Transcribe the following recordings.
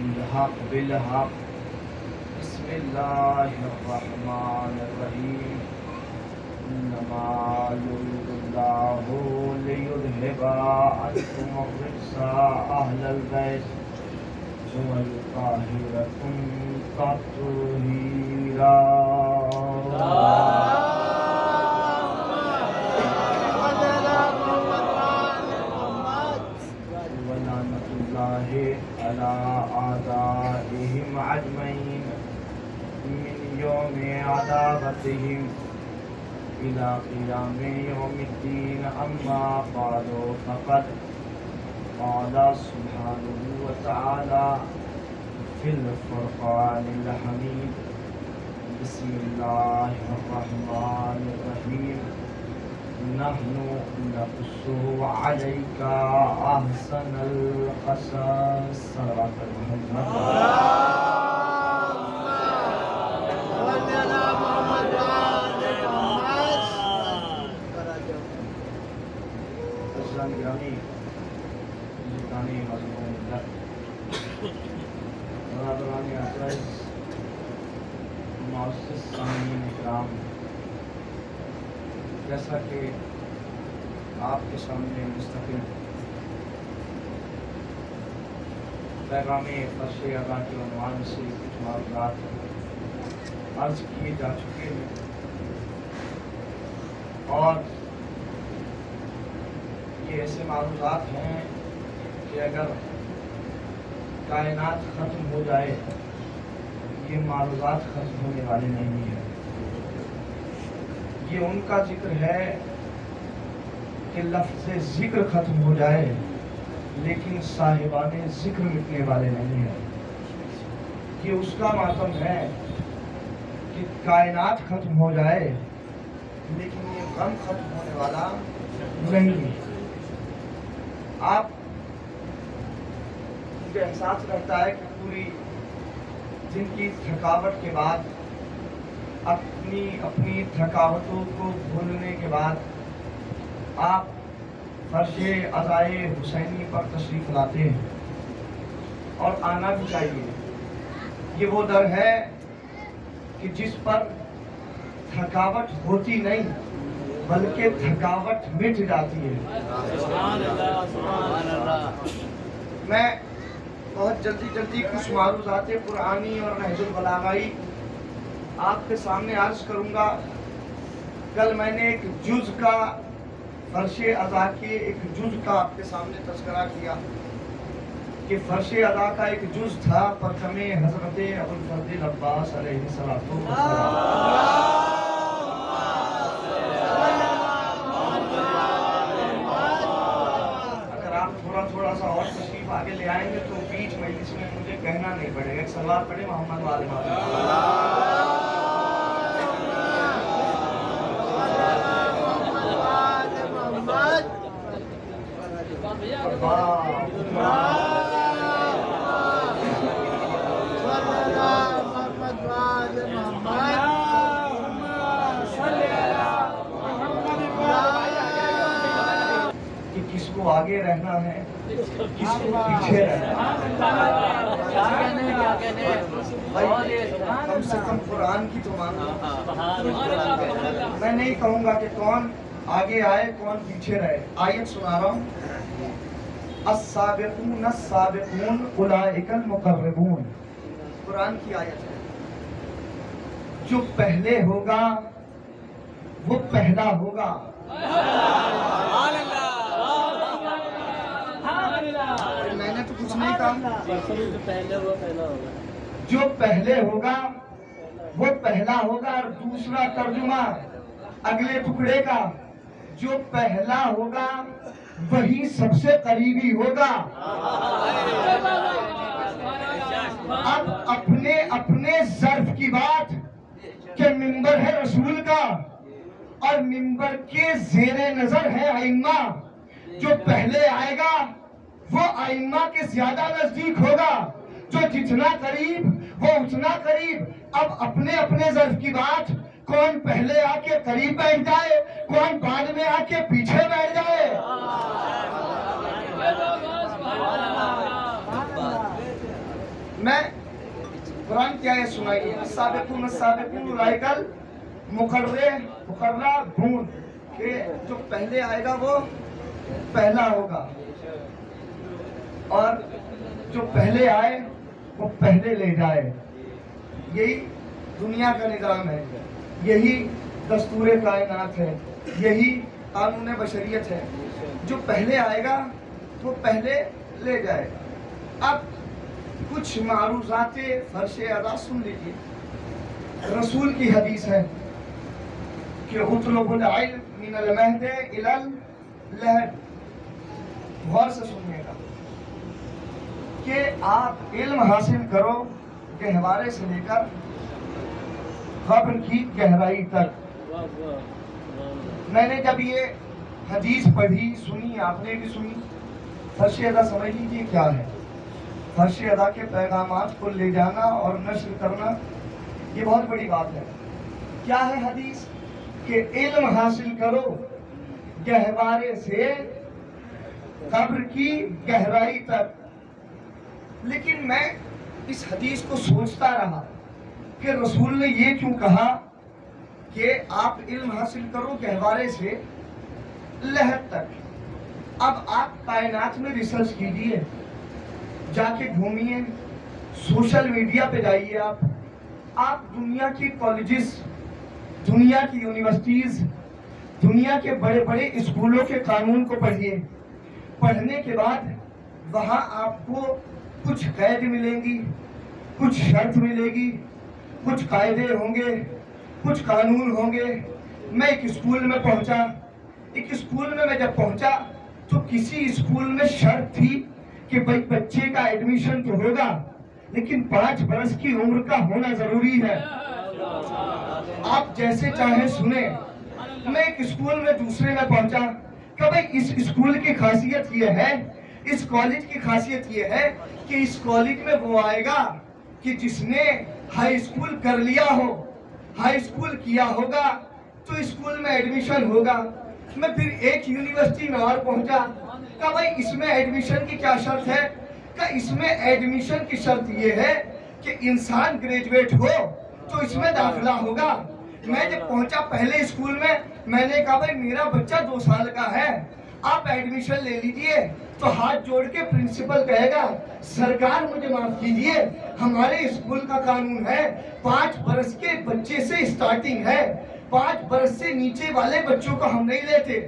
الحق بالحق بسم الله الرحمن الرحيم إنما يريد الله ليذهب عنكم الرجس أهل البيت ويطهركم تطهيرا ولعنة الله على أعدائهم أجمعين من يوم عذابتهم إلى قيام يوم الدين أما بعد فقد قال سبحانه وتعالى في الفرقان الحميد بسم الله الرحمن الرحيم نحن نقص عليك أحسن القصص صلوات محمد جیسا کہ آپ کے سامنے مستقل پیغام فرش ادا کے عنوان سے کچھ معلومات عرض کیے جا چکے ہیں اور یہ ایسے معلومات ہیں کہ اگر کائنات ختم ہو جائے یہ معلومات ختم ہونے والے نہیں ہیں۔ یہ ان کا ذکر ہے کہ لفظ ذکر ختم ہو جائے لیکن صاحبان ذکر مٹنے والے نہیں ہیں۔ یہ اس کا ماتم ہے کہ کائنات ختم ہو جائے لیکن یہ غم ختم ہونے والا نہیں ہے۔ آپ مجھے احساس رہتا ہے کہ پوری دن کی تھکاوٹ کے بعد اپنی تھکاوٹوں کو بھولنے کے بعد آپ فرش عزائے حسینی پر تشریف لاتے ہیں اور آنا بھی چاہیے۔ یہ وہ در ہے کہ جس پر تھکاوٹ ہوتی نہیں بلکہ تھکاوٹ مٹ جاتی ہے۔ میں بہت جلدی کچھ معروضات قرآنی اور نہج البلاغائی آپ کے سامنے عرض کروں گا۔ کل میں نے ایک جز کا فرش ادا کے ایک جز کا آپ کے سامنے تذکرہ کیا کہ فرش ادا کا ایک جز تھا پرچم حضرت ابوالفضل العباس علیہ السلام۔ اگر آپ تھوڑا سا اور تشریف آگے لے آئیں گے تو بیچ مجلس میں مجھے کہنا نہیں پڑے گا۔ ایک سلوات پڑھے محمد والے کہ کس کو آگے رہنا ہے کس کو پیچھے رہنا ہے۔ کم سے کم قرآن کی تو مانو۔ میں نہیں کہوں گا کہ کون آگے آئے کون پیچھے رہے۔ آیت سنا رہا ہوں۔ السابقون السابقون اولئک المقربون، قرآن کی آیت ہے۔ جو پہلے ہوگا وہ پہلا ہوگا۔ میں نے تو کچھ نہیں کہا۔ جو پہلے ہوگا وہ پہلا ہوگا۔ اور دوسرا ترجمہ اگلے ٹکڑے کا، جو پہلا ہوگا وہی سب سے قریبی ہوگا۔ اب اپنے ظرف کی بات کہ ممبر ہے رسول کا اور ممبر کے زیر نظر ہے ائمہ۔ جو پہلے آئے گا وہ ائمہ کے زیادہ نزدیک ہوگا، جو جتنا قریب وہ اتنا قریب۔ اب اپنے ظرف کی بات، کون پہلے آ کے قریب بیٹھ جائے کون بعد میں آ کے پیچھے بیٹھ جائے۔ میں قرآن کی آیت سنائیے، السابقون السابقون اولئکل مقربون، کہ جو پہلے آئے گا وہ پہلا ہوگا، اور جو پہلے آئے وہ پہلے لے جائے۔ یہی دنیا کا نظام ہے، یہی دستور کائنات ہے، یہی قانون بشریت ہے۔ جو پہلے آئے گا وہ پہلے لے جائے گا۔ اب کچھ معروضات فرش ادا سن لیجیے۔ رسول کی حدیث ہے کہ اطلب العلم من المہد الی اللحد، غور سے سنیے گا کہ آپ علم حاصل کرو گہوارے سے لے کر قبر کی گہرائی تک۔ میں نے جب یہ حدیث پڑھی، سنی، آپ نے بھی سنی، فرش ادا سمجھ لیجیے کیا ہے۔ فرش ادا کے پیغامات کو لے جانا اور نشر کرنا یہ بہت بڑی بات ہے۔ کیا ہے حدیث؟ کہ علم حاصل کرو گہوارے سے قبر کی گہرائی تک۔ لیکن میں اس حدیث کو سوچتا رہا کہ رسول نے یہ کیوں کہا کہ آپ علم حاصل کرو گہوارے سے لحد تک۔ اب آپ کائنات میں ریسرچ کیجئے، جا کے گھومیے، سوشل میڈیا پہ جائیے، آپ دنیا کی کالجز، دنیا کی یونیورسٹیز، دنیا کے بڑے بڑے اسکولوں کے قانون کو پڑھیے۔ پڑھنے کے بعد وہاں آپ کو کچھ قید ملیں گی، کچھ شرط ملے گی، کچھ قاعدے ہوں گے، کچھ قانون ہوں گے۔ میں ایک اسکول میں پہنچا، ایک اسکول میں جب پہنچا تو کسی اسکول میں شرط تھی کہ بھئی بچے کا ایڈمیشن تو ہوگا لیکن 5 برس کی عمر کا ہونا ضروری ہے۔ آپ جیسے چاہیں سنیں۔ میں ایک اسکول میں دوسرے میں پہنچا کہ بھئی اس اسکول کی خاصیت یہ ہے، اس کالج کی خاصیت یہ ہے کہ اس کالج میں وہ آئے گا کہ جس نے ہائی اسکول کر لیا ہو، ہائی اسکول کیا ہوگا تو اسکول میں ایڈمیشن ہوگا۔ میں پھر ایک یونیورسٹی میں اور پہنچا، کہا بھئی اس میں ایڈمیشن کی کیا شرط ہے؟ کہ اس میں ایڈمیشن کی شرط یہ ہے کہ انسان گریجویٹ ہو تو اس میں داخلہ ہوگا۔ میں جب پہنچا پہلے اسکول میں نے کہا بھئی میرا بچہ 2 سال کا ہے، آپ ایڈمیشن لے لیجئے۔ تو ہاتھ جوڑ کے پرنسپل کہے گا سرکار مجھے معاف کیجئے، ہمارے اسکول کا قانون ہے 5 برس کے بچے سے اسٹارٹنگ ہے، 5 برس سے نیچے والے بچوں کو ہم نہیں لیتے۔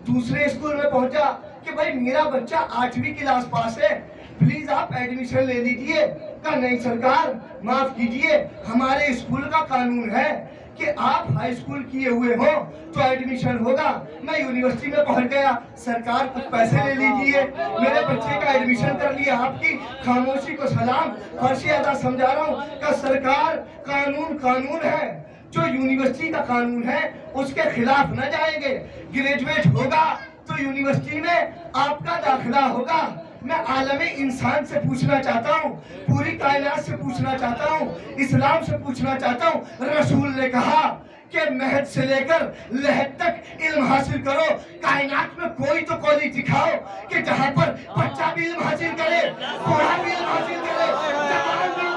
دوسرے اسکول میں پہنچا کہ بھئی میرا بچہ 8ویں کلاس پاس ہے، پلیز آپ ایڈمیشن لے لیجئے۔ کہا نہیں سرکار معاف کیجئے، ہمارے اسکول کا قانون ہے کہ آپ ہائی اسکول کیے ہوئے ہو تو ایڈمیشن ہوگا۔ میں یونیورسٹی میں پہنچ گیا، سرکار کچھ پیسے لے لیجئے، میرے بچے کا ایڈمیشن کر لیا۔ آپ کی خاموشی کو سلام، فرش ادا سمجھا رہا ہوں کہ سرکار قانون ہے، جو یونیورسٹی کا قانون ہے اس کے خلاف نہ جائیں گے۔ گریجویٹ ہوگا تو یونیورسٹی میں آپ کا داخلہ ہوگا۔ میں عالم انسان سے پوچھنا چاہتا ہوں، پوری کائنات سے پوچھنا چاہتا ہوں، اسلام سے پوچھنا چاہتا ہوں۔ رسول نے کہا کہ مہد سے لے کر لحد تک علم حاصل کرو۔ کائنات میں کوئی تو کالج دکھاؤ کہ جہاں پر بچہ بھی علم حاصل کرے، بوڑھا بھی علم حاصل کرے، جوان بھی۔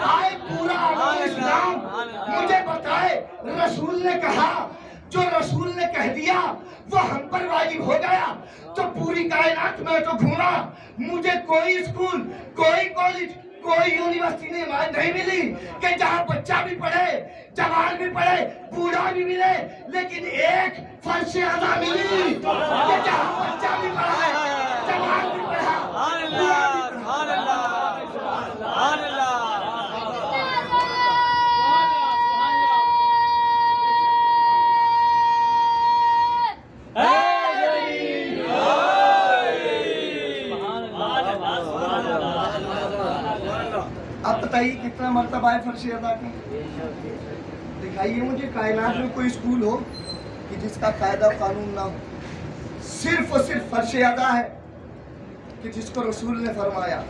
آئے پورا عالم اسلام مجھے بتائے رسول نے کہا، جو رسول نے کہہ دیا وہ ہم پر واجب ہو گیا۔ تو پوری کائنات میں تو گھوما، مجھے کوئی اسکول، کوئی کالج، کوئی یونیورسٹی نہیں ملی کہ جہاں بچہ بھی پڑھے، جوان بھی پڑھے، بوڑھا بھی ملے، لیکن ایک فرش ادا ملی کہ جہاں بچہ بھی پڑھا، جوان بھی پڑھا، بوڑھا بھی پڑھا۔ اب بتائیے کتنا مرتبہ ہے فرش ادا کا؟ دکھائیے مجھے کائنات میں کوئی اسکول ہو کہ جس کا قاعدہ قانون نہ ہو، صرف اور صرف فرش ادا ہے کہ جس کو رسول نے فرمایا۔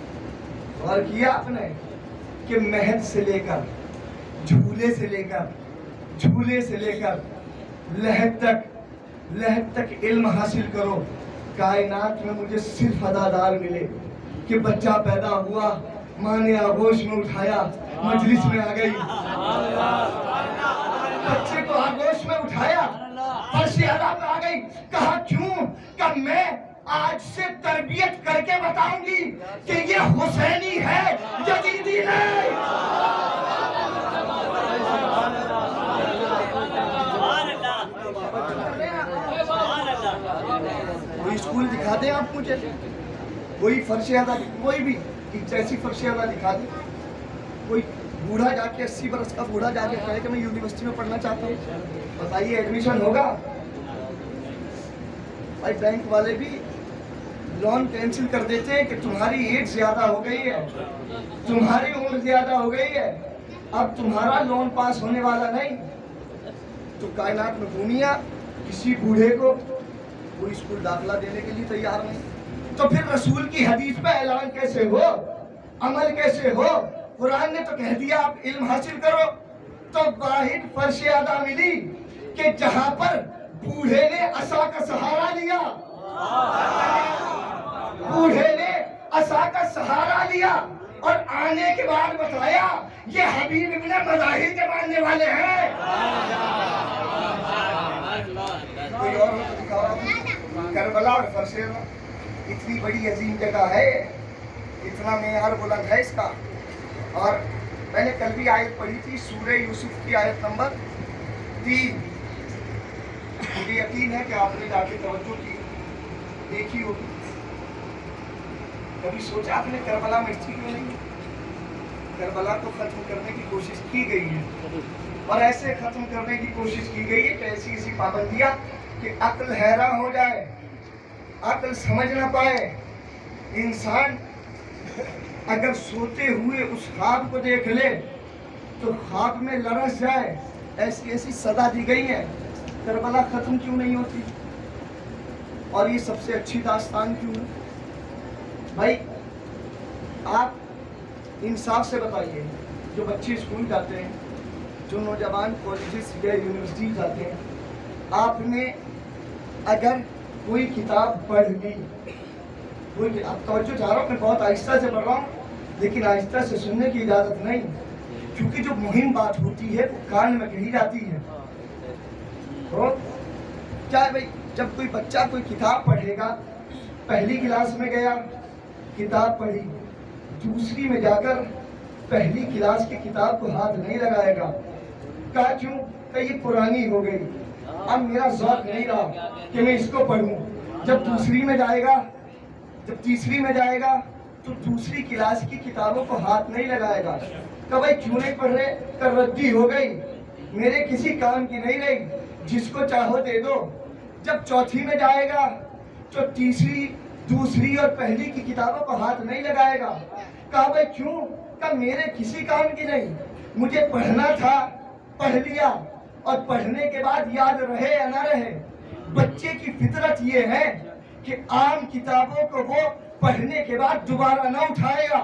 اور کیا آپ نے کہ مہد سے لے کر جھولے سے لے کر لحد تک علم حاصل کرو۔ کائنات میں مجھے صرف ادادار ملے کہ بچہ پیدا ہوا، ماں نے آغوش میں اٹھایا، مجلس میں آ گئی، بچے کو آغوش میں اٹھایا، فرش اعلیٰ پہ آ گئی، کہا کیوں؟ کہ میں آج سے تربیت کر کے بتاؤں گی کہ یہ حسینی ہے، یزیدی نہیں۔ کوئی اسکول دکھا دیں آپ مجھے، کوئی فرش اعلیٰ، کوئی بھی ایک جیسی فرش اعلیٰ دکھا دیں، کوئی بوڑھا جا کے 80 برس کا بوڑھا جا کے کہے کہ میں یونیورسٹی میں پڑھنا چاہتا ہوں، بتائیے ایڈمیشن ہوگا؟ بھائی بینک والے بھی لون کینسل کر دیتے ہیں کہ تمہاری ایج زیادہ ہو گئی ہے، تمہاری عمر زیادہ ہو گئی ہے، اب تمہارا لون پاس ہونے والا نہیں۔ تو کائنات میں دنیا کسی بوڑھے کو کوئی اسکول داخلہ دینے کے لیے تیار نہیں، تو پھر رسول کی حدیث پہ اعلان کیسے ہو، عمل کیسے ہو؟ قرآن نے تو کہہ دیا آپ علم حاصل کرو، تو واحد فرش اعلیٰ ملی کہ جہاں پر بوڑھے نے عصا کا سہارا لیا، بوڑھے نے عصا کا سہارا لیا اور آنے کے بعد بتایا یہ حبیب ابن مظاہر کے ماننے والے ہیں۔ کوئی اور ہو تو دکھاؤ آپ۔ کربلا اور فرش اعلیٰ اتنی بڑی عظیم جگہ ہے، اتنا معیار بلند ہے اس کا۔ اور میں نے کل بھی آیت پڑھی تھی سورہ یوسف کی آیت نمبر 3، مجھے یقین ہے کہ آپ نے جا کے توجہ کی، دیکھی ہوگی۔ کبھی سوچا آپ نے کربلا مرچی کیوں نہیں؟ کربلا کو ختم کرنے کی کوشش کی گئی ہے، اور ایسے ختم کرنے کی کوشش کی گئی ہے کہ ایسی ایسی پابندیاں کہ عقل حیران ہو جائے، عقل سمجھ نہ پائے۔ انسان اگر سوتے ہوئے اس خواب کو دیکھ لے تو خواب میں لرز جائے، ایسی ایسی سزا دی گئی ہے۔ کربلا ختم کیوں نہیں ہوتی؟ اور یہ سب سے اچھی داستان کیوں ہے؟ بھائی آپ انصاف سے بتائیے، جو بچے اسکول جاتے ہیں، جو نوجوان کالجز یا یونیورسٹی جاتے ہیں، آپ نے اگر کوئی کتاب پڑھ لی، آپ توجہ چاہ رہا ہوں، میں بہت آہستہ سے پڑھ رہا ہوں، لیکن آہستہ سے سننے کی اجازت نہیں، کیونکہ جو مہم بات ہوتی ہے وہ کان میں کہی جاتی ہے۔ تو کیا ہے بھائی، جب کوئی بچہ کوئی کتاب پڑھے گا، پہلی کلاس میں گیا کتاب پڑھی، دوسری میں جا کر پہلی کلاس کی کتاب کو ہاتھ نہیں لگائے گا۔ کہا کیوں؟ کہ یہ پرانی ہو گئی، اب میرا ذوق نہیں رہا کہ میں اس کو پڑھوں۔ جب دوسری میں جائے گا، جب تیسری میں جائے گا تو دوسری کلاس کی کتابوں کو ہاتھ نہیں لگائے گا۔ کہ بھائی کیوں نہیں پڑھ رہے؟ کہ ردی ہو گئی، میرے کسی کام کی نہیں رہی، جس کو چاہو دے دو۔ جب چوتھی میں جائے گا تو تیسری، دوسری اور پہلی کی کتابوں کو ہاتھ نہیں لگائے گا۔ کہا بھائی کیوں؟ کہ میرے کسی کام کی نہیں، مجھے پڑھنا تھا، پڑھ لیا، اور پڑھنے کے بعد یاد رہے یا نہ رہے۔ بچے کی فطرت یہ ہے کہ عام کتابوں کو وہ پڑھنے کے بعد دوبارہ نہ اٹھائے گا،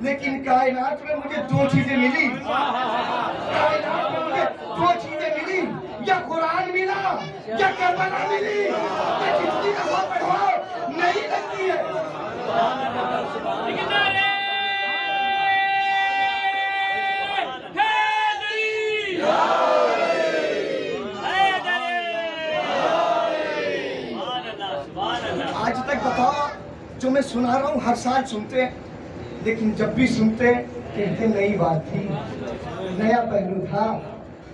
لیکن کائنات میں مجھے دو چیزیں ملی، کائنات میں مجھے دو چیزیں ملی، یا قرآن ملا یا کربلا ملی، کہ جتنی دفعہ پڑھواؤ نہیں لگتی ہے۔ آج تک بتاؤ جو میں سنا رہا ہوں ہر سال سنتے ہیں، لیکن جب بھی سنتے ہیں کہتے نئی بات تھی، نیا پہلو تھا۔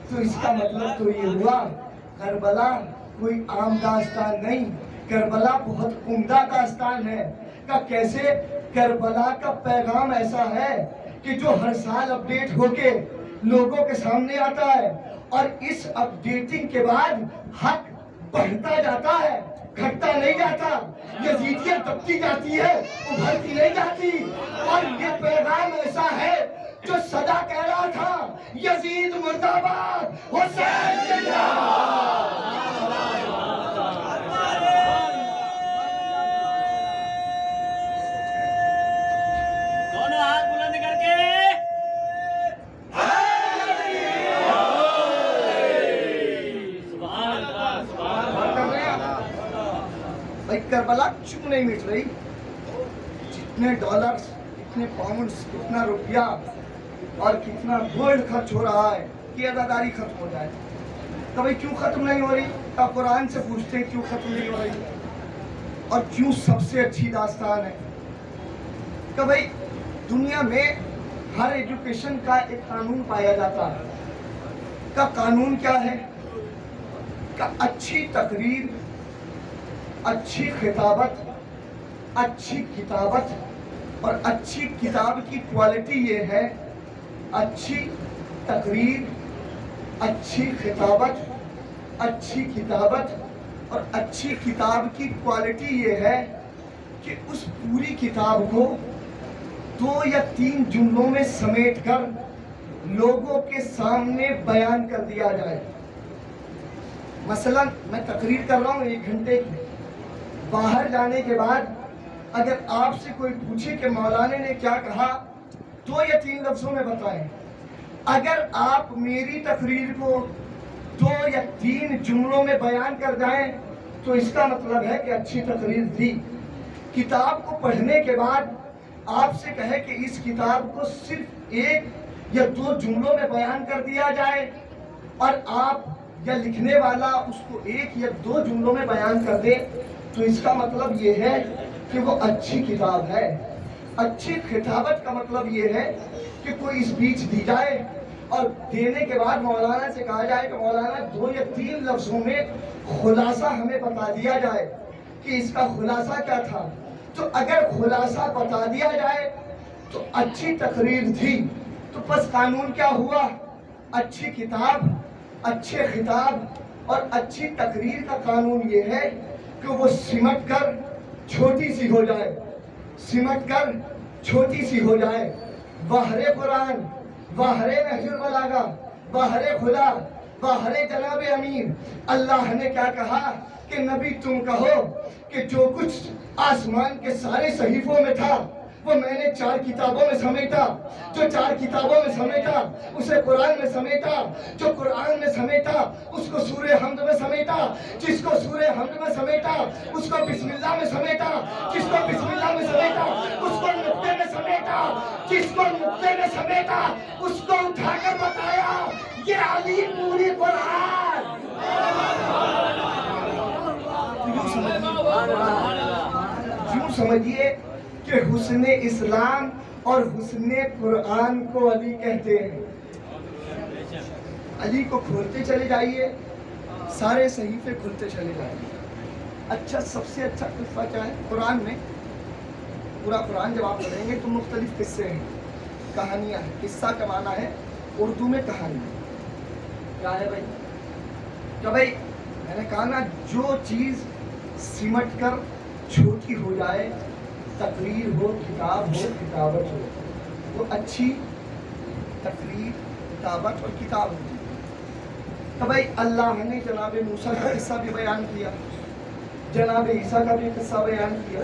تو اس کا مطلب تو یہ ہوا کربلا کوئی عام داستان نہیں، کربلا بہت عمدہ داستان ہے۔ کہ کیسے؟ کربلا کا پیغام ایسا ہے کہ جو ہر سال اپڈیٹ ہو کے لوگوں کے سامنے آتا ہے، اور اس اپڈیٹنگ کے بعد حق بڑھتا جاتا ہے، گھٹتا نہیں جاتا۔ یزیدیت دبتی جاتی ہے، ابھرتی نہیں جاتی۔ اور یہ پیغام ایسا ہے جو سدا کہہ رہا تھا یزید مرد آباد، حسین زندہ باد۔ دونوں ہاتھ بلند کر کے بھائی کربلا کیوں نہیں مٹ رہی؟ جتنے ڈالرز، کتنے پاؤنڈز، کتنا روپیہ اور کتنا گولڈ خرچ ہو رہا ہے کہ عزاداری ختم ہو جائے، کبھی کیوں ختم نہیں ہو رہی؟ آپ قرآن سے پوچھتے ہیں کیوں ختم نہیں ہو رہی؟ اور کیوں سب سے اچھی داستان ہے کہ بھئی دنیا میں ہر ایجوکیشن کا ایک قانون پایا جاتا ہے۔ کا قانون کیا ہے؟ کہ اچھی تقریر، اچھی خطابت، اچھی کتابت اور اچھی کتاب کی کوالٹی یہ ہے، اچھی تقریر، اچھی خطابت، اچھی کتابت اور اچھی کتاب کی کوالٹی یہ ہے کہ اس پوری کتاب کو 2 یا 3 جملوں میں سمیٹ کر لوگوں کے سامنے بیان کر دیا جائے۔ مثلا میں تقریر کر رہا ہوں 1 گھنٹے کی، باہر جانے کے بعد اگر آپ سے کوئی پوچھے کہ مولانا نے کیا کہا، 2 یا 3 لفظوں میں بتائیں۔ اگر آپ میری تقریر کو 2 یا 3 جملوں میں بیان کر جائیں تو اس کا مطلب ہے کہ اچھی تقریر تھی۔ کتاب کو پڑھنے کے بعد آپ سے کہے کہ اس کتاب کو صرف 1 یا 2 جملوں میں بیان کر دیا جائے اور آپ یا لکھنے والا اس کو 1 یا 2 جملوں میں بیان کر دے تو اس کا مطلب یہ ہے کہ وہ اچھی کتاب ہے۔ اچھی خطابت کا مطلب یہ ہے کہ کوئی اسپیچ دی جائے اور دینے کے بعد مولانا سے کہا جائے کہ مولانا 2 یا 3 لفظوں میں خلاصہ ہمیں بتا دیا جائے کہ اس کا خلاصہ کیا تھا۔ تو اگر خلاصہ بتا دیا جائے تو اچھی تقریر تھی۔ تو پس قانون کیا ہوا؟ اچھی کتاب، اچھے خطاب اور اچھی تقریر کا قانون یہ ہے کہ وہ سمٹ کر چھوٹی سی ہو جائے، سمٹ کر چھوٹی سی ہو جائے۔ بحر قرآن، بحر نہج البلاغہ، بحر خدا، بحر جناب امیر، اللہ نے کیا کہا کہ نبی تم کہو کہ جو کچھ آسمان کے سارے صحیفوں میں تھا وہ میں نے 4 کتابوں میں سمیٹا، جو 4 کتابوں میں سمیٹا اسے قرآن میں سمیٹا، جو قرآن میں سمیٹا اس کو سورہ حمد میں سمیٹا، جس کو سورہ حمد میں سمیٹا اس کو بسم اللہ میں سمیٹا، جس کو بسم اللہ میں سمیٹا اس کو نقطے میں سمیٹا، جس کو نقطے میں سمیٹا اس کو اٹھا کر بتایا یہ علی پوری قرآن۔ یوں سمجھیے کہ حسن اسلام اور حسن قرآن کو علی کہتے ہیں۔ علی کو کھولتے چلے جائیے، سارے صحیفے کھلتے چلے جائیے۔ اچھا، سب سے اچھا قصہ کیا ہے قرآن میں؟ پورا قرآن جب آپ پڑھیں گے تو مختلف قصے ہیں، کہانیاں ہیں۔ قصہ کا معنی ہے اردو میں کہانی۔ کیا ہے بھائی؟ کہ بھائی میں نے کہا نا، جو چیز سمٹ کر چھوٹی ہو جائے، تقریر ہو، کتاب ہو، کتابت ہو، تو اچھی تقریر، کتابت اور کتاب ہوتی ہے۔ تو بھائی اللہ نے جناب موسیٰ کا قصہ بھی بیان کیا، جناب عیسیٰ کا بھی قصہ بیان کیا،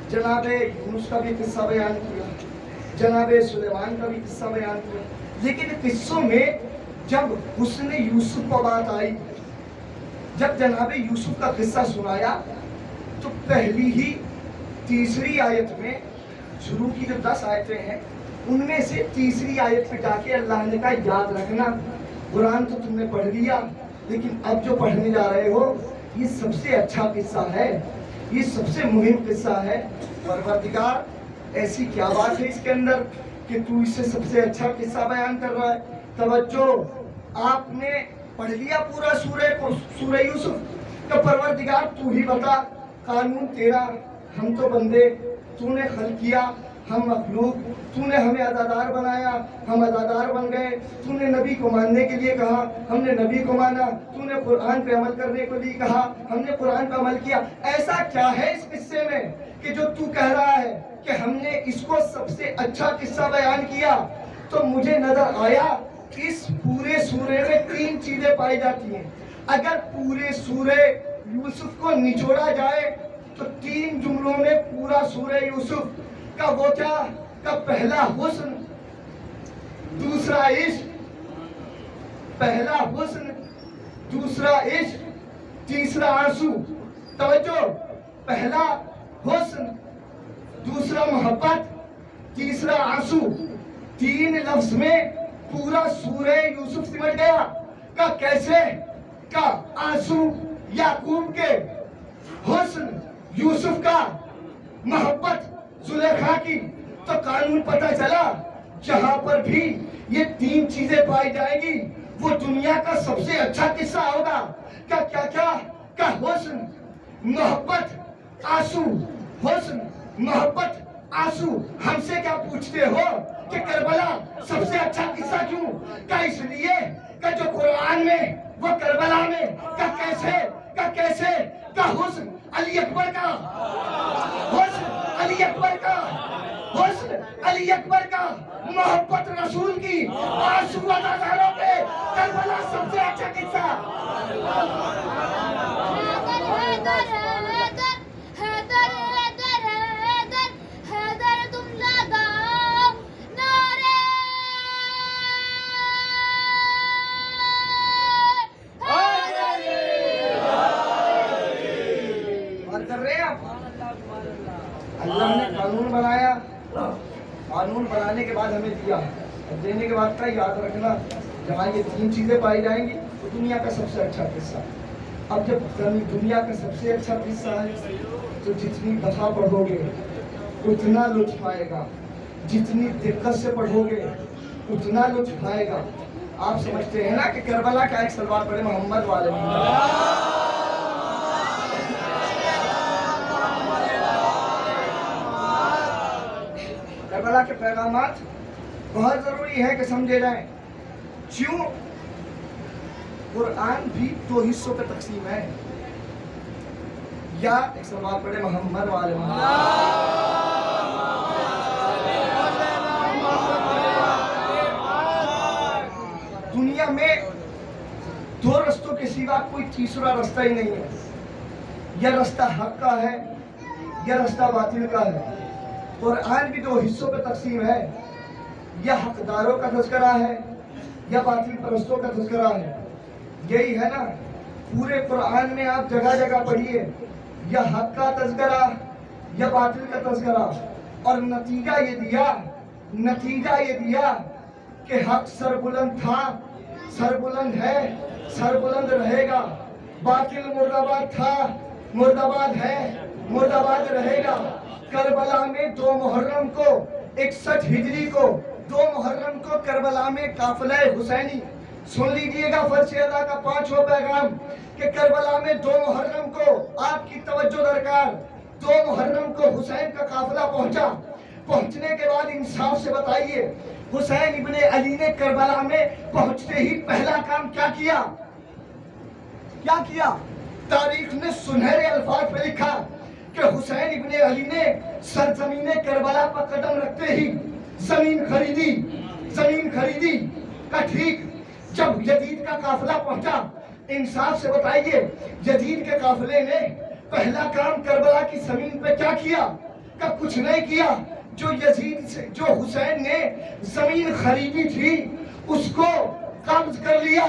جناب یونس کا بھی قصہ بیان کیا، جناب سلیمان کا بھی قصہ بیان کیا۔ لیکن قصوں میں جب حسن یوسف کو بات آئی، جب جناب یوسف کا قصہ سنایا تو پہلی ہی 3 آیت میں، شروع کی جو 10 آیتیں ہیں ان میں سے 3 آیت پہ جا کے اللہ نے کہا یاد رکھنا، قرآن تو تم نے پڑھ لیا لیکن اب جو پڑھنے جا رہے ہو یہ سب سے اچھا قصہ ہے، یہ سب سے مہم قصہ ہے۔ پروردگار ایسی کیا بات ہے اس کے اندر کہ تو اس سے سب سے اچھا قصہ بیان کر رہا ہے؟ توجہ، آپ نے پڑھ لیا پورا سورہ یوسف کہ پروردگار تو ہی بتا، قانون تیرا، ہم تو بندے، تو نے خلق کیا، ہم مخلوق، تو نے ہمیں عزادار بنایا، ہم عزادار بن گئے، تو نے نبی کو ماننے کے لیے کہا، ہم نے نبی کو مانا، تو نے قرآن پہ عمل کرنے کے لیے کہا، ہم نے قرآن پہ عمل کیا۔ ایسا کیا ہے اس قصے میں کہ جو تو کہہ رہا ہے کہ ہم نے اس کو سب سے اچھا قصہ بیان کیا؟ تو مجھے نظر آیا اس پورے سورے میں 3 چیزیں پائی جاتی ہیں۔ اگر پورے سورہ یوسف کو نچوڑا جائے تو 3 جملوں میں پورا سورہ یوسف کا وہ کیا کہ پہلا حسن، دوسرا عشق، پہلا حسن، دوسرا عشق، تیسرا آنسو۔ توجہ، پہلا حسن، دوسرا محبت، تیسرا آنسو. 3 لفظ میں پورا سورہ یوسف سمجھ گیا. کہ کیسے؟ کا آنسو یعقوب کے، حسن یوسف کا، محبت زلیخا کی. تو قانون پتہ چلا جہاں پر بھی یہ 3 چیزیں پائی جائیں گی وہ دنیا کا سب سے اچھا قصہ ہوگا. کہ حسن محبت آنسو، حسن محبت آنسو. ہم سے کیا پوچھتے ہو کہ کربلا سب سے اچھا قصہ کیوں؟ کہ اس لیے کہ جو قرآن میں وہ کربلا میں کہ کیسے کہ حسن علی اکبر کا، حسن علی اکبر کا، حسن علی اکبر کا، محبت رسول کی، آنسو اداکاروں کے، کربلا سب سے اچھا قصہ. اللہ نے قانون بنایا، قانون بنانے کے بعد ہمیں دیا، دینے کے بعد کا یاد رکھنا جہاں یہ 3 چیزیں پائی جائیں گی وہ دنیا کا سب سے اچھا قصہ. اب جب دنیا کا سب سے اچھا قصہ ہے تو جتنی دفعہ پڑھو گے اتنا لطف آئے گا، جتنی دقت سے پڑھو گے اتنا لطف آئے گا. آپ سمجھتے ہیں نا کہ کربلا کا ایک سلوات پڑھے محمد والے کربلا کے پیغامات بہت ضروری ہے کہ سمجھے جائیں. کیوں؟ قرآن بھی 2 حصوں پہ تقسیم ہے. یا ایک سلوات پڑھے محمد والے دنیا میں 2 رستوں کے سوا کوئی تیسرا رستہ ہی نہیں ہے. یا رستہ حق کا ہے یا رستہ باطل کا ہے. قرآن بھی 2 حصوں پہ تقسیم ہے. یا حقداروں کا تذکرہ ہے یا باطل پرستوں کا تذکرہ ہے. یہی ہے نا پورے قرآن میں آپ جگہ جگہ پڑھیے یا حق کا تذکرہ یا باطل کا تذکرہ. اور نتیجہ یہ دیا کہ حق سربلند تھا، سربلند ہے، سربلند رہے گا. باطل مرداباد تھا، مرداباد ہے، مرداباد رہے گا. کربلا میں 2 محرم کو 61 ہجری کو 2 محرم کو کربلا میں قافلہ حسینی، سن لیجئے گا فرش ادا کا 5واں پیغام کہ کربلا میں 2 محرم کو آپ کی توجہ درکار، 2 محرم کو حسین کا قافلہ پہنچا. پہنچنے کے بعد انصاف سے بتائیے حسین ابن علی نے کربلا میں پہنچتے ہی پہلا کام کیا کیا؟ تاریخ نے سنہرے الفاظ پہ لکھا کہ حسین ابن علی نے سرزمین کربلا پر قدم رکھتے ہی زمین خریدی. کا ٹھیک جب یزید کا قافلہ پہنچا، انصاف سے بتائیے یزید کے قافلے نے پہلا کام کربلا کی زمین پہ کیا کیا؟ کہ کچھ نہیں کیا. جو حسین نے زمین خریدی تھی اس کو قبض کر لیا،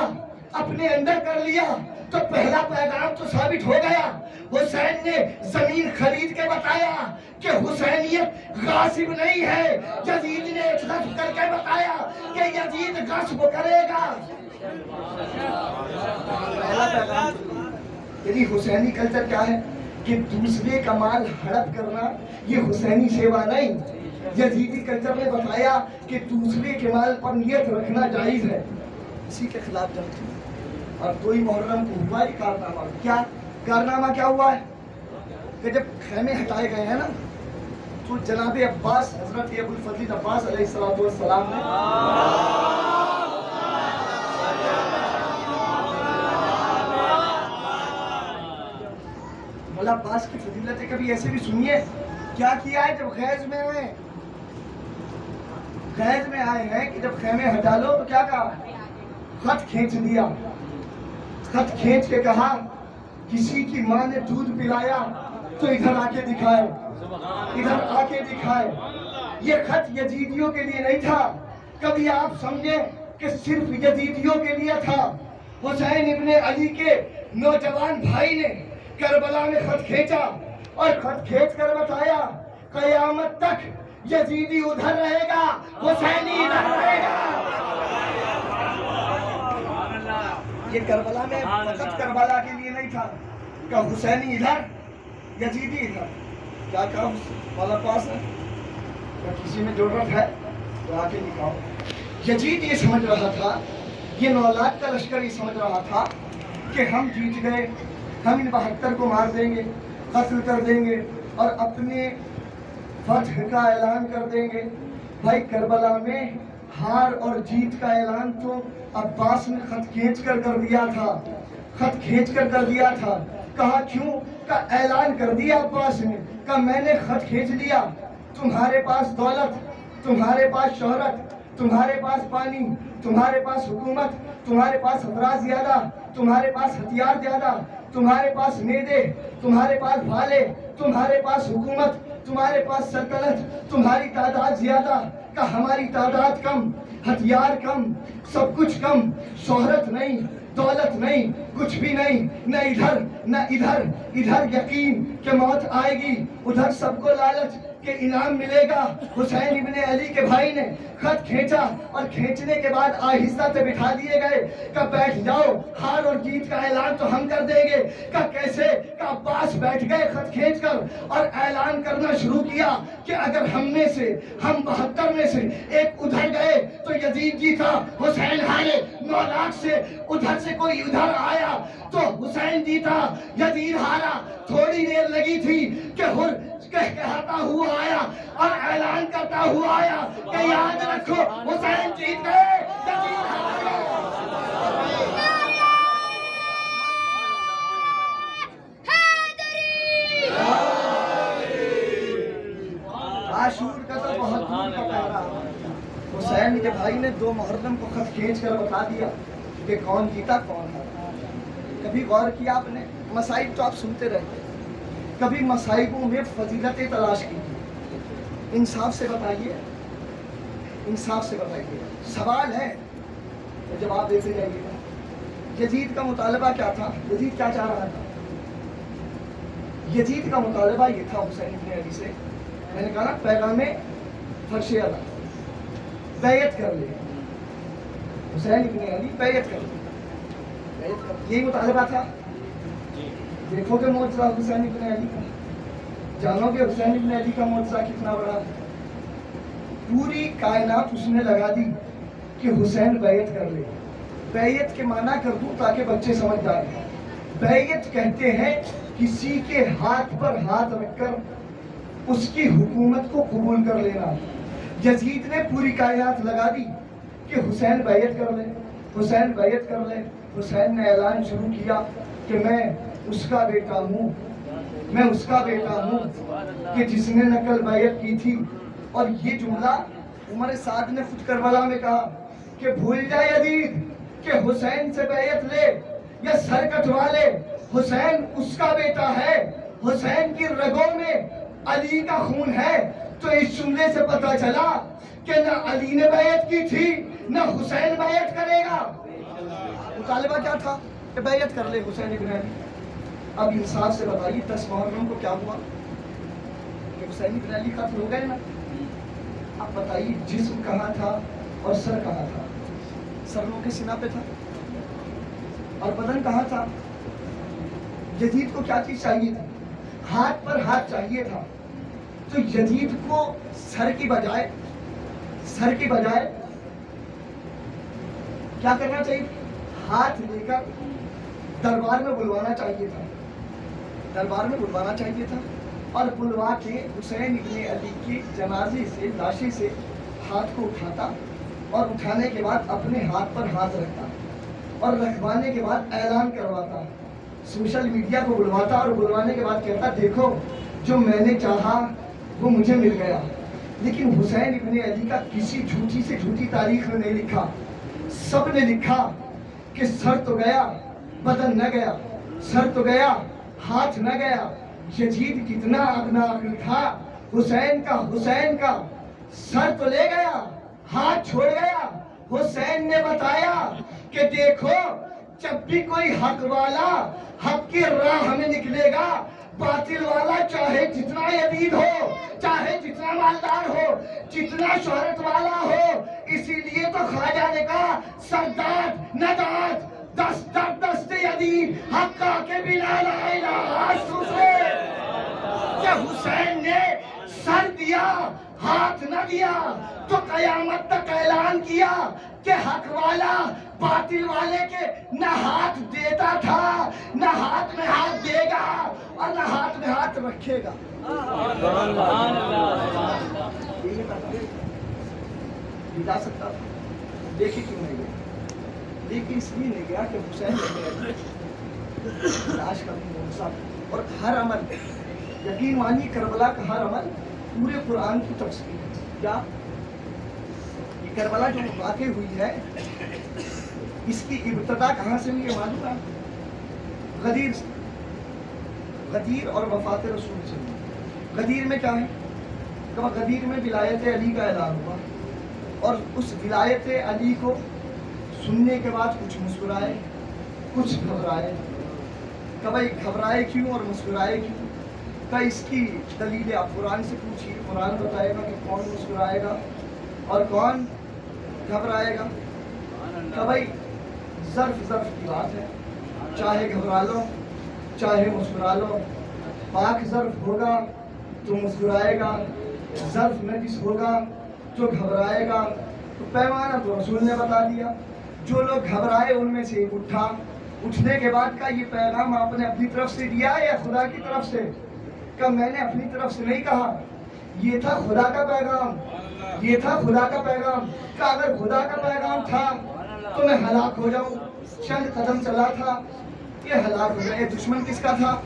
اپنے اندر کر لیا. تو پہلا پیغام تو ثابت ہو گیا. حسین نے زمین خرید کے بتایا کہ حسینیت غاصب نہیں ہے. یزید نے غصب کر کے بتایا کہ یزید غصب کرے گا. پہلا پیغام یعنی حسینی کلچر کیا ہے کہ دوسرے کا مال ہڑپ کرنا یہ حسینی سیوا نہیں. یزیدی کلچر نے بتایا کہ دوسرے کے مال پر نیت رکھنا جائز ہے. اسی کے خلاف جنگ تھی. اور 2 محرم کو ہوا یہ کارنامہ. کیا کارنامہ کیا ہوا ہے کہ جب خیمے ہٹائے گئے ہیں نا تو جناب عباس، حضرت ابو الفضل عباس علیہ السلام نے مولا عباس کی فضیلتیں کبھی ایسے بھی سنیے. کیا کیا ہے جب خیز میں آئے ہیں کہ جب خیمے ہٹا لو تو کیا کہا؟ خط کھینچ دیا. خط کھینچ کے کہا کسی کی ماں نے دودھ پلایا تو ادھر آ کے دکھائے، ادھر آ کے دکھائے. یہ خط یزیدیوں کے لیے نہیں تھا. کبھی آپ سمجھیں کہ صرف یزیدیوں کے لیے تھا. حسین ابن علی کے نوجوان بھائی نے کربلا میں خط کھینچا اور خط کھینچ کر بتایا قیامت تک یزیدی ادھر رہے گا، حسینی ادھر رہے گا۔ یہ کربلا میں فقط کربلا کے لیے نہیں تھا کہ حسینی ادھر یزیدی ادھر۔ کیا کہا والا پاس ہے؟ کیا کسی میں ضرورت ہے تو آ کے نکاؤ۔ یزید یہ سمجھ رہا تھا، یہ 9 لاکھ کا لشکر یہ سمجھ رہا تھا کہ ہم جیت گئے، ہم ان 72 کو مار دیں گے، قتل کر دیں گے اور اپنے فتح کا اعلان کر دیں گے۔ بھائی کربلا میں ہار اور جیت کا اعلان تو عباس نے خط کھینچ کر دیا تھا، خط کھینچ کر دیا تھا۔ کہا کیوں؟ کہ اعلان کر دیا عباس نے کہ میں نے خط کھینچ لیا، تمہارے پاس دولت، تمہارے پاس شہرت، تمہارے پاس پانی، تمہارے پاس حکومت، تمہارے پاس افراد زیادہ، تمہارے پاس ہتھیار زیادہ، تمہارے پاس میدے، تمہارے پاس بھالے، تمہارے پاس حکومت، تمہارے پاس سلطنت، تمہاری تعداد زیادہ، کہ ہماری تعداد کم، ہتھیار کم، سب کچھ کم، شہرت نہیں، دولت نہیں، کچھ بھی نہیں، نہ ادھر نہ ادھر، ادھر یقین کہ موت آئے گی، ادھر سب کو لالچ کہ انعام ملے گا۔ حسین ابن علی کے بھائی نے خط کھینچا اور کھینچنے کے بعد آہستہ سے بٹھا دیے گئے کہ بیٹھ جاؤ، ہار اور جیت کا اعلان تو ہم کر دیں گے۔ کہ کیسے؟ کہ عباس بیٹھ گئے خط کھینچ کر اور اعلان کرنا شروع کیا کہ اگر ہم 72 میں سے ایک ادھر گئے تو یزید جیتا، حسین ہارے۔ 9 لاکھ سے ادھر سے کوئی ادھر آیا تو حسین جیتا، یزید ہارا۔ تھوڑی دیر لگی تھی کہ کہتا ہوا آیا اور اعلان کرتا ہوا آیا کہ یاد رکھو حسین جیت گئے، یزید ہار گئے۔ عاشور کا تو بہت دور کا پیارا حسین کے بھائی نے 2 محرم کو خط کھینچ کر بتا دیا کہ کون جیتا کون ہارا۔ کبھی غور کیا آپ نے؟ مصائب تو آپ سنتے رہتے، کبھی مصائبوں میں فضیلتیں تلاش کی؟ انصاف سے بتائیے، انصاف سے بتائیے۔ سوال ہے تو جواب دیتے جائیے گا۔ یزید کا مطالبہ کیا تھا؟ یزید کیا چاہ رہا تھا؟ یزید کا مطالبہ یہ تھا حسین ابن علی سے، میں نے کہا نا پیغام فرش اعلیٰ، بیعت کر لے حسین ابن علی، بیعت کر لے، یہی مطالبہ تھا۔ دیکھو کہ معجزہ حسین ابن علی کا، جانو کہ حسین ابن علی کا معجزہ کتنا بڑا ہے۔ پوری کائنات اس نے لگا دی کہ حسین بیعت کر لے۔ بیعت کے معنی کر دوں تاکہ بچے سمجھ جائیں۔ بیعت کہتے ہیں کسی کے ہاتھ پر ہاتھ رکھ کر اس کی حکومت کو قبول کر لینا۔ یزید نے پوری کائنات لگا دی کہ حسین بیعت کر لے، حسین بیعت کر لے۔ حسین نے اعلان شروع کیا کہ میں اس کا بیٹا ہوں، میں اس کا بیٹا ہوں کہ جس نے نقل بیعت کی تھی۔ اور یہ جملہ عمر سعد نے خود کربلا میں کہا کہ بھول جا یزید کہ حسین سے بیعت لے یا سر کٹوا لے، حسین اس کا بیٹا ہے، حسین کی رگوں میں علی کا خون ہے۔ تو اس جملے سے پتہ چلا کہ نہ علی نے بیعت کی تھی نہ حسین بیعت کرے گا۔ مطالبہ کیا تھا؟ کہ بیعت کر لے حسین ابن علی۔ اب انصاف سے بتائیے 10 محرم کو کیا ہوا؟ کہ حسین ابن علی قتل ہو گئے نا۔ اب بتائیے جسم کہاں تھا اور سر کہاں تھا؟ سر لوگ کے سینہ پہ تھا اور بدن کہاں تھا؟ یزید کو کیا چیز چاہیے تھی؟ ہاتھ پر ہاتھ چاہیے تھا۔ تو یزید کو سر کی بجائے کیا کرنا چاہیے؟ ہاتھ لے کر دربار میں بلوانا چاہیے تھا، دربار میں بلوانا چاہیے تھا اور بلوا کے حسین ابن علی کی جنازے سے، لاشی سے ہاتھ کو اٹھاتا اور اٹھانے کے بعد اپنے ہاتھ پر ہاتھ رکھتا اور رکھوانے کے بعد اعلان کرواتا، سوشل میڈیا کو بلواتا اور بلوانے کے بعد کہتا دیکھو جو میں نے چاہا وہ مجھے مل گیا۔ لیکن حسین ابن علی کا کسی جھوٹی سے جھوٹی تاریخ میں نہیں لکھا، سب نے لکھا کہ سر تو گیا بدن نہ گیا، سر تو گیا ہاتھ نہ گیا۔ یزید کتنا اغنا عقل تھا، حسین کا سر تو لے گیا ہاتھ چھوڑ گیا۔ حسین نے بتایا کہ دیکھو جب بھی کوئی حق والا حق کی راہ میں نکلے گا باطل والا چاہے جتنا یزید ہو، چاہے جتنا مالدار ہو، جتنا شہرت والا ہو، اسی لیے تو خواجہ نے کہا سرداد نداد دست در دست یزید حقا کے بنا لا الہ سے، کہ حسین نے سر دیا ہاتھ نہ دیا تو قیامت تک اعلان کیا کہ حق والا باطل والے کے نہ ہاتھ دیتا تھا، نہ ہاتھ میں ہاتھ دے گا اور نہ ہاتھ میں ہاتھ رکھے گا۔ جا سکتا تھا، دیکھیں کیوں نہیں گیا، لیکن اس لیے نہیں گیا کہ حسین لاش کا بھی موضوع اور ہر عمل، یقین مانی کربلا کا ہر عمل پورے قرآن کی تفسیر ہے۔ کیا یہ کربلا جو واقع ہوئی ہے اس کی ابتدا کہاں سے ہوئی ہے معلوم ہے؟ غدیر سے، غدیر اور وفات رسول سے ہوئی۔ غدیر میں کیا ہے کہ غدیر میں ولایت علی کا اعلان ہوا اور اس ولایت علی کو سننے کے بعد کچھ مسکرائے کچھ گھبرائے۔ کہ بھائی گھبرائے کیوں اور مسکرائے کیوں؟ کہ اس کی دلیل آپ قرآن سے پوچھیے، قرآن بتائے گا کہ کون مسکرائے گا اور کون گھبرائے گا۔ کہ بھائی ظرف کی بات ہے، چاہے گھبرا لو چاہے مسکرا لو، پاک ظرف ہوگا تو مسکرائے گا، ظرف نجس ہوگا جو گھبرائے گا۔ تو پیمانہ تو رسول نے بتا دیا، جو لوگ گھبرائے ان میں سے ایک اٹھا، اٹھنے کے بعد کا یہ پیغام آپ نے اپنی طرف سے دیا یا خدا کی طرف سے؟ کہ میں نے اپنی طرف سے نہیں کہا، یہ تھا خدا کا پیغام، یہ تھا خدا کا پیغام۔ کہ اگر خدا کا پیغام تھا تو میں ہلاک ہو جاؤں، چند قدم چلا تھا یہ ہلاک ہو گئے۔ دشمن کس کا تھا؟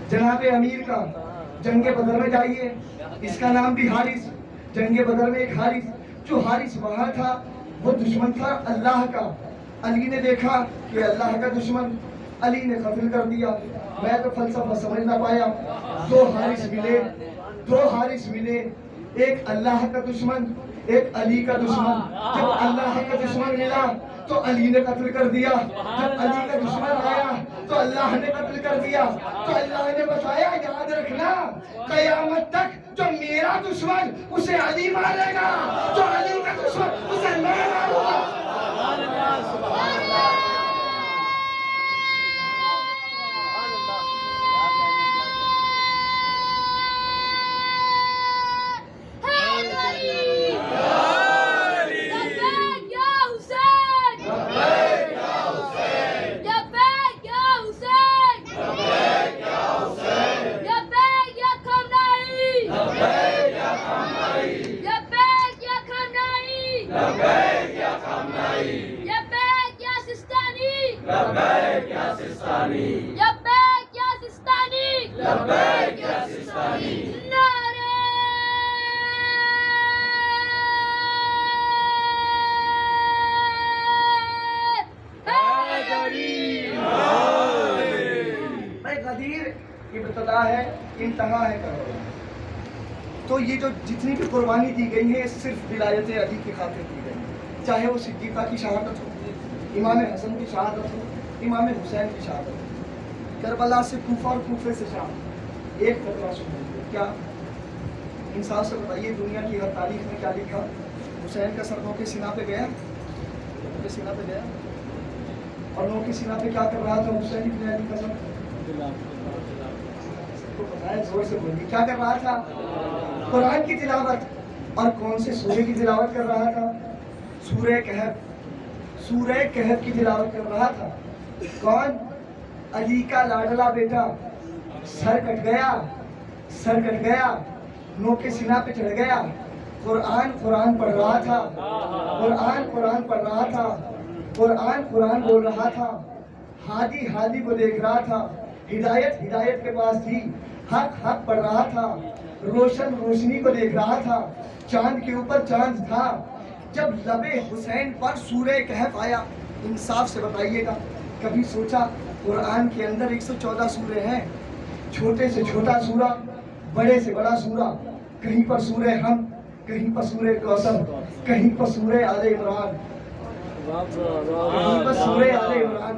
جناب امیر کا۔ جنگ بدر میں جائیے، اس کا نام بھی حارث، جنگ بدر میں ایک حارث، جو حارث وہاں تھا وہ دشمن تھا اللہ کا۔ علی نے دیکھا کہ اللہ کا دشمن، علی نے قتل کر دیا۔ میں تو فلسفہ سمجھ نہ پایا، دو حارث ملے، ایک اللہ کا دشمن ایک علی کا دشمن۔ جب اللہ کا دشمن ملا تو علی نے قتل کر دیا، جب علی کا دشمن آیا تو اللہ نے قتل کر دیا۔ تو اللہ نے بتایا یاد رکھنا قیامت تک جو میرا دشمن اسے علی مارے گا، جو علی کا دشمن اسے میں ماروں گا۔ ابتدا ہے، انتہا ہے کربلا۔ تو یہ جو جتنی بھی قربانی دی گئی ہے صرف ولایت علی کی خاطر دی گئی ہے، چاہے وہ صدیقہ کی شہادت ہو، امام حسن کی شہادت ہو، امام حسین کی شہادت ہو۔ کربلا سے کوفہ اور کوفے سے شام ایک خطرہ سنیں، کیا انصاف سے بتائیے دنیا کی ہر تاریخ میں کیا لکھا؟ حسین کا سر نو کے سینہ پہ گیا، نو کے سینہ پہ گیا، اور نو کے سینہ پہ کیا کر رہا تھا حسین ابن علی کا سر؟ زور سے بولیے، کیا کر رہا تھا؟ قرآن کی تلاوت۔ اور کون سے سورے کی تلاوت کر رہا تھا؟ سورہ کہف، سورہ کہف کی تلاوت کر رہا تھا۔ کون؟ علی کا لاڈلا بیٹا۔ سر کٹ گیا، نو کے سینہ پہ چڑھ گیا، قرآن پڑھ رہا تھا، قرآن پڑھ رہا تھا، قرآن بول رہا تھا، ہادی کو دیکھ رہا تھا، ہدایت کے پاس تھی، حق پڑھ رہا تھا، روشنی کو دیکھ رہا تھا، چاند کے اوپر چاند تھا۔ جب لب حسین پر سورہ کہف آیا، انصاف سے بتائیے گا کبھی سوچا قرآن کے اندر 114 سورے ہیں، چھوٹے سے چھوٹا سورہ، بڑے سے بڑا سورہ، کہیں پر سورہ ہم، کہیں پر سورہ کوثر، کہیں پر سورہ آل عمران، کہیں پر سورہ آل عمران،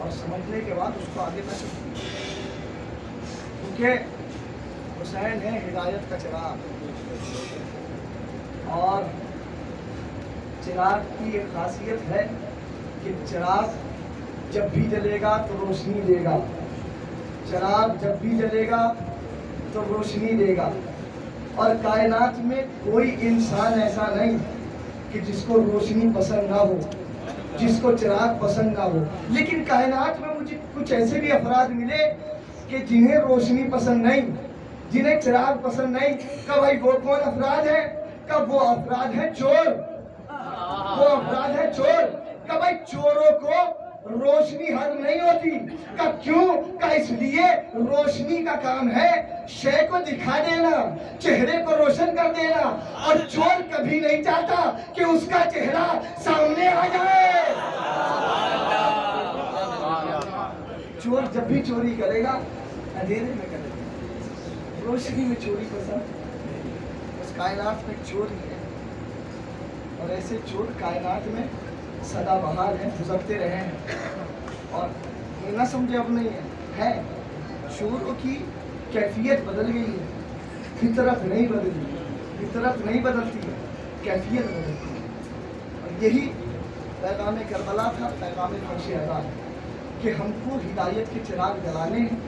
اور سمجھنے کے بعد اس کو آگے نہ چلیں، کیونکہ حسین ہے ہدایت کا چراغ، اور چراغ کی ایک خاصیت ہے کہ چراغ جب بھی جلے گا تو روشنی دے گا، چراغ جب بھی جلے گا تو روشنی دے گا، اور کائنات میں کوئی انسان ایسا نہیں کہ جس کو روشنی پسند نہ ہو، جس کو چراغ پسند نہ ہو، لیکن کائنات میں مجھے کچھ ایسے بھی افراد ملے کہ جنہیں روشنی پسند نہیں، جنہیں چراغ پسند نہیں۔ کہ بھائی وہ کون افراد ہیں؟ کہ وہ افراد ہیں چور، وہ افراد ہیں چور۔ کہ بھائی چوروں کو روشنی ہضم نہیں ہوتی، کہ کیوں؟ کہ اس لیے روشنی کا کام ہے شے کو دکھا دینا، چہرے کو روشن کر دینا، اور چور کبھی نہیں چاہتا کہ اس کا چہرہ سامنے آ جائے۔ چور جب بھی چوری کرے گا اندھیرے میں کرے گا، روشنی میں چوری پسند نہیں۔ اس کائنات میں چور ہی ہے، اور ایسے چور کائنات میں سدا بہار ہیں، گزرتے رہے ہیں، اور نہ سمجھے اب نہیں ہے۔ چوروں کی کیفیت بدل گئی ہے، فطرت نہیں بدلی، فطرت نہیں بدلتی ہے، کیفیت بدلتی ہے۔ اور یہی پیغام کربلا تھا، پیغام فرش ادا، کہ ہم کو ہدایت کے چراغ جلانے ہیں،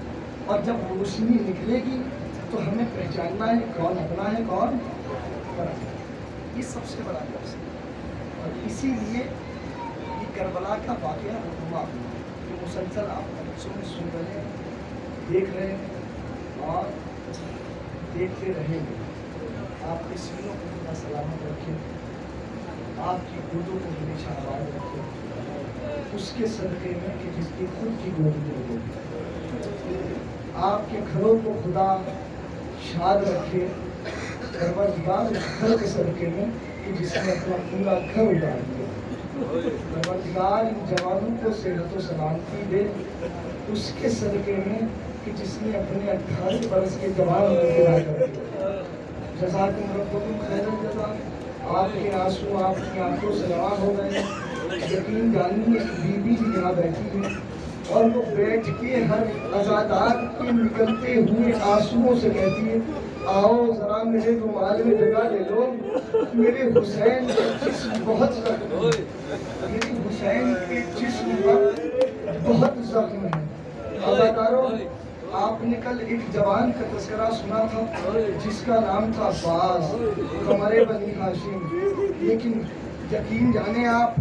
اور جب روشنی نکلے گی تو ہمیں پہچاننا ہے کون اپنا ہے کون پرا۔ یہ سب سے بڑا درس ہے، اور اسی لیے یہ کربلا کا واقعہ ہوا کہ مسلسل آپ بچوں میں سن رہے ہیں، دیکھ رہے ہیں اور دیکھتے رہیں گے۔ آپ کے سینوں کو خدا سلامت رکھے، آپ کی گودوں کو ہمیشہ آباد رکھے، اس کے صدقے میں کہ جس کی خود کی گود میں ہوگی۔ آپ کے گھروں کو خدا شاد رکھے، پروردگار اس گھر کے صدقے میں کہ جس نے اپنا پورا گھر اجاڑ دیا۔ پروردگار ان جوانوں کو صحت و سلامتی دے اس کے صدقے میں کہ جس نے اپنے 18 برس کے جوان پیدا کر دیا۔ جزاکم ربکم خیر الجزا۔ آپ کے آنسو آپ کی آنکھوں سے رواں ہو گئے۔ یقین جانیے ایک بیوی بھی یہاں بیٹھی ہے، اور وہ بیٹھ کے ہر عزادار کے نکلتے ہوئے آنسوؤں سے کہتی ہے، آؤ ذرا میرے رومال میں جگہ دے دو، میرے حسین کے جسم بہت زخم ہے، میرے حسین کے جسم پر بہت زخم ہے۔ عزاداروں، آپ نے کل ایک جوان کا تذکرہ سنا تھا جس کا نام تھا عباس، قمر بنی ہاشم، لیکن یقین جانے آپ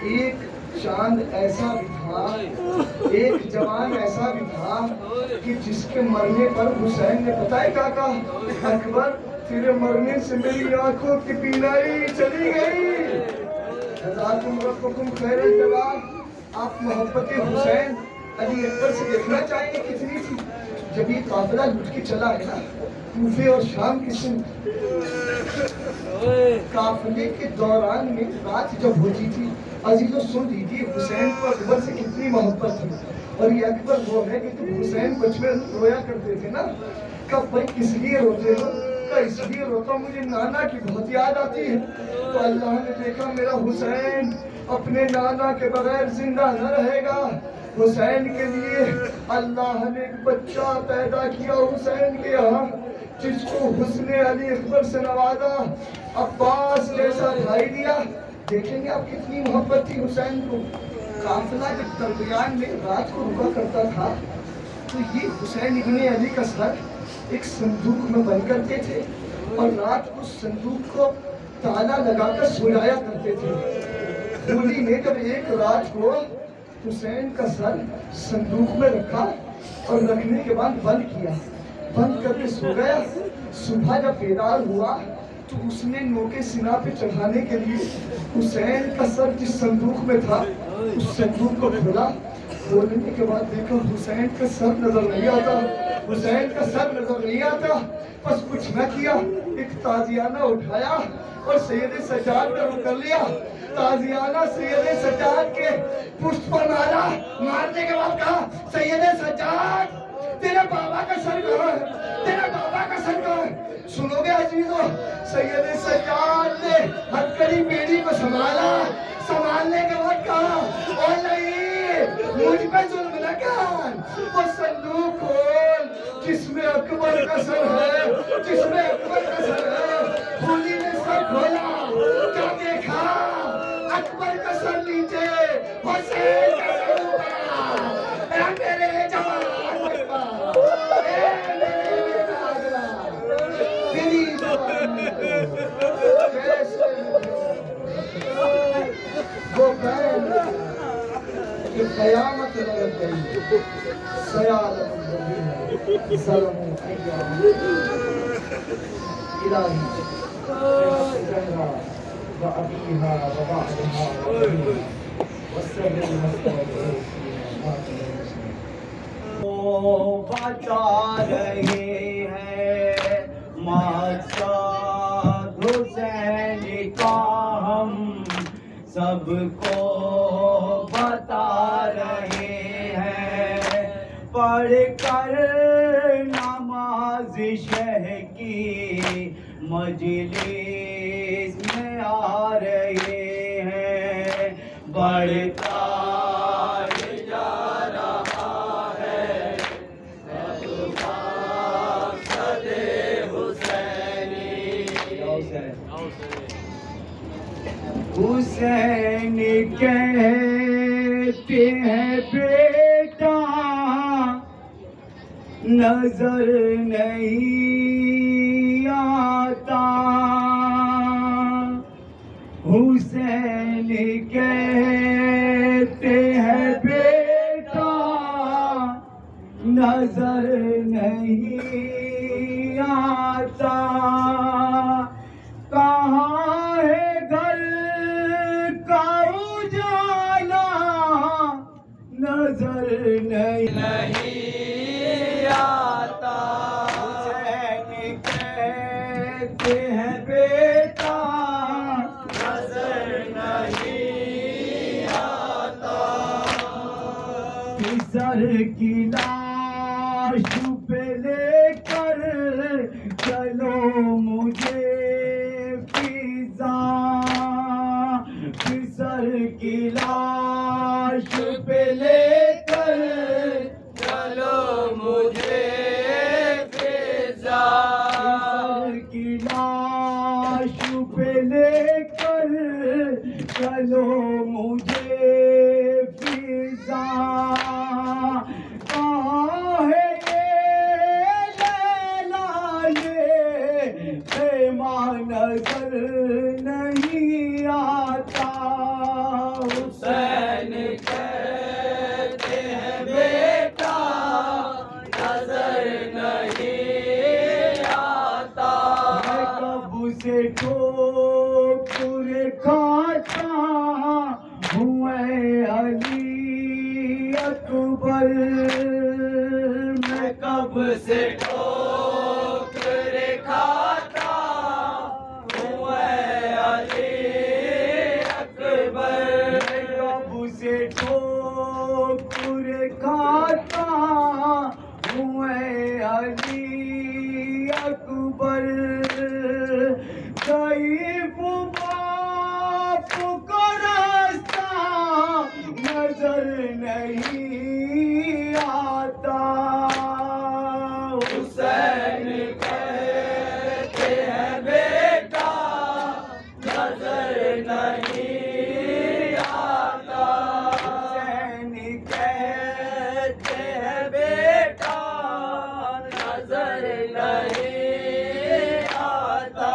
ایک چاند ایسا بھی تھا، ایک جوان ایسا بھی تھا کہ جس کے مرنے پر حسین نے پتہ ہے کیا کہا؟ اکبر تیرے مرنے سے میری آنکھوں کی بینائی چلی گئی۔ جزاکم ربکم خیر الجزا۔ آپ محبت حسین علی اکبر سے دیکھنا چاہیے کتنی تھی۔ جب یہ قافلہ لٹ کے چلا ہے نا کوفے اور شام کی سمت، قافلے کے دوران میں رات جب ہوتی تھی، عزیزوں سن لیجیے حسین کو اکبر سے کتنی محبت تھی، اور یہ اکبر وہ ہے کہ تم حسین بچ میں رویا کرتے تھے نا، کب بھائی کس لیے روتے ہو؟ کہ اس لیے روتا ہوں مجھے نانا کی بہت یاد آتی ہے، تو اللہ نے دیکھا میرا حسین اپنے نانا کے بغیر زندہ نہ رہے گا، حسین کے لیے اللہ نے ایک بچہ پیدا کیا حسین کے یہاں، جس کو حسن علی اکبر سے نوازا، عباس جیسا بھائی دیا۔ دیکھیں گے آپ کتنی محبت تھی حسین کو۔ قافلہ جب درمیان میں رات کو رکا کرتا تھا تو یہ حسین ابن علی کا سر ایک صندوق میں بند کرتے تھے، اور رات کو صندوق کو تالا لگا کر سلایا کرتے تھے۔ ہولی نے جب ایک رات کو حسین کا سر صندوق میں رکھا اور رکھنے کے بعد بند کیا، بند کر کے سو گیا، صبح جب بیدار ہوا تو اس نے نوکے سینہ پہ چڑھانے کے لیے حسین کا سر جس صندوق میں تھا اس صندوق کو کھولا، کھولنے کے بعد دیکھا حسین کا سر نظر نہیں آتا، حسین کا سر نظر نہیں آتا، بس کچھ نہ کیا، ایک تازیانہ اٹھایا اور سید سجاد کا رخ کر لیا، تازیانہ سید سجاد کے پشت پر مارا، مارنے کے بعد کہا سید سجاد تیرے بابا کا سر کہاں ہے؟ تیرے بابا کا سر کہاں ہے؟ سنو گے عزیزو، سید سجاد نے ہتھکڑی بیڑی کو سنبھالا، سنبھالنے کے بعد کہا او نہیں، اکبر کا سر ہے، جس میں اکبر کا سر ہے، ہولی نے سر کھولا، کیا دیکھا؟ اکبر کا سر نیچے، حسین کا سر اوپر، اے میرے جوان اکبر، اے میرے راجا، تیری جوانی کو کیسے وہ قائم کہ قیامت لگ گئی، سیالت الذین ظلموا ایام الہی جہرا وابیہا وبعدہا والسر المستودع وہ بتا رہے ہیں مقصد حسین کا، ہم سب کو بتا رہے ہیں، پڑھ کر نماز شہ کی مجلس میں آ رہے ہیں، بڑھتا جا رہا ہے مقصد حسینی۔ حسین کہتے ہیں بیٹا نظر نہیں آتا، حسین کہتے ہیں بیٹا نظر نہیں آتا، کہاں ہے گھر کا اجالا نظر نہیں آتا، حسین کہتے ہیں بیٹا نظر نہیں آتا، سر کی لاش پہ لے کر چلو مجھے فضا، سر کی لاش پہ لے کر چلو مجھے فضا، سر کی لاش پہ لے کر چلو مجھے فضا، کہاں ہے یہ لیلا یہ خیمہ نظر نہیں آتا، حسین کہتے ہیں بیٹا نظر نہیں آتا، میں کب سے ٹھوکر کھاتا ہوں اے علی اکبر، میں کب سے ٹھوکر کھاتا ہوں اے علی اکبر، میں کب سے ٹھوکر کھاتا ہوں اے علی اکبر، ضعیف باپ کو راستہ نظر نہیں آتا، حسین کہتے ہیں بیٹا نظر نہیں آتا، حسین کہتے ہیں بیٹا نظر نہیں آتا،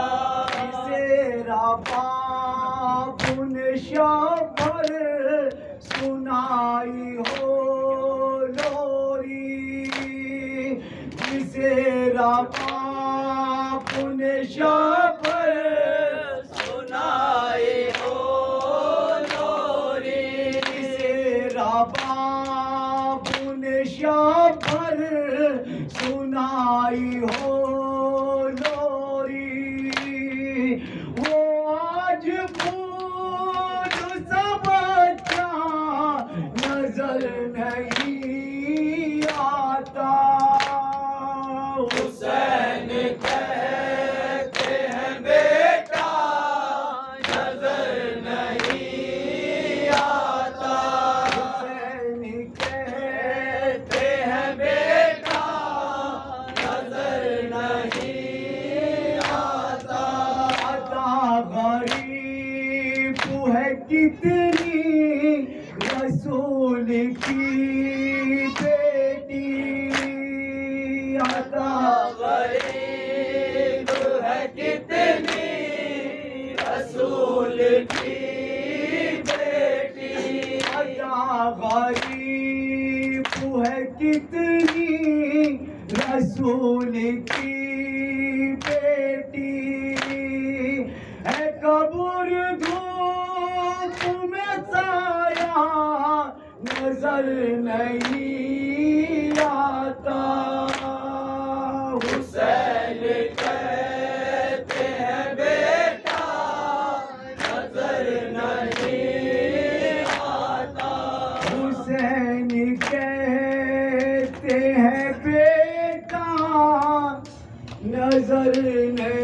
تیرا باپ نے شبر سنائی ہو لوری، تیرا باپ نے شبر سنائی ہو لوری، تیرا باپ نے شبر سنائی ہو لوری، وہ آج پھول سب اچھا نظر نہیں آتا، حسین کہتے ہیں بیٹا نظر نہیں آتا، حسین کہتے ہیں بیٹا نظر کتنی رسول کی بیٹی عطا غریب ہے کتنی رسول کی بیٹی عطا غریب ہے کتنی رسول کی بیٹی ہے قبر دھوپ میں سایہ نظر نہیں آتا حسین کہتے ہیں بیٹا نظر نہیں آتا حسین کہتے ہیں بیٹا نظر نہیں